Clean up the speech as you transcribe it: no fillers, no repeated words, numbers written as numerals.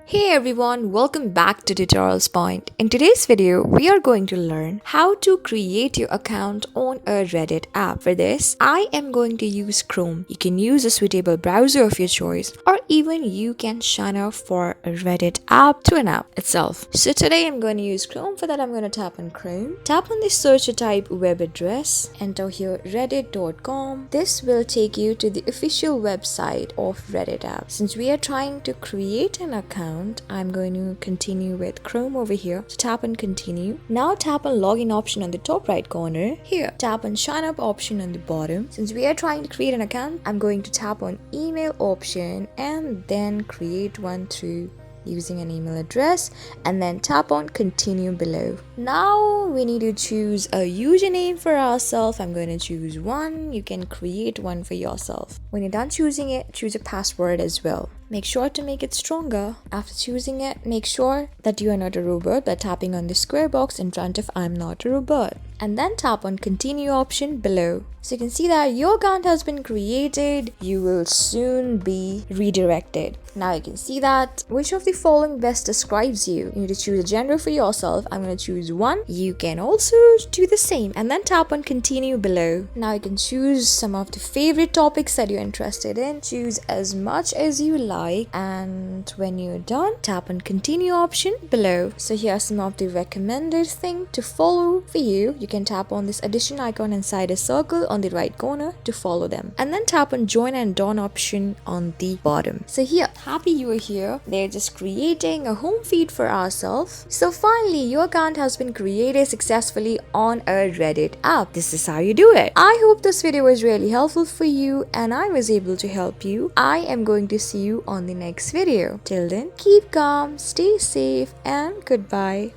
Hey everyone, welcome back to Tutorials Point. In today's video, we are going to learn how to create your account on a Reddit app. For this, I am going to use Chrome. You can use a suitable browser of your choice, or even you can sign up for a Reddit app to an app itself. So today I'm going to use Chrome. For that, I'm going to tap on Chrome. Tap on the search or type web address. Enter here reddit.com. This will take you to the official website of Reddit app. Since we are trying to create an account, I'm going to continue with Chrome over here. So tap on continue. Now tap on login option on the top right corner. Here, tap on sign up option on the bottom. Since we are trying to create an account, I'm going to tap on email option and then create one through using an email address, and then tap on continue below. Now we need to choose a username for ourselves. I'm going to choose one. You can create one for yourself. When you're done choosing it, choose a password as well. Make sure to make it stronger. After choosing it, make sure that you are not a robot by tapping on the square box in front of I'm not a robot. And then tap on continue option below. So you can see that your account has been created. You will soon be redirected. Now you can see that which of the following best describes you. You need to choose a gender for yourself. I'm going to choose one. You can also do the same and then tap on continue below. Now you can choose some of the favorite topics that you're interested in. Choose as much as you like, and when you're done, tap on continue option below. So here are some of the recommended things to follow for you. You can tap on this addition icon inside a circle on the right corner to follow them, and then tap on join and done option on the bottom. So here, happy you are here. They're just creating a home feed for ourselves. So finally, your account has been created successfully on a Reddit app. This is how you do it. I hope this video was really helpful for you and I was able to help you. I am going to see you on the next video. Till then, keep calm, stay safe, and goodbye.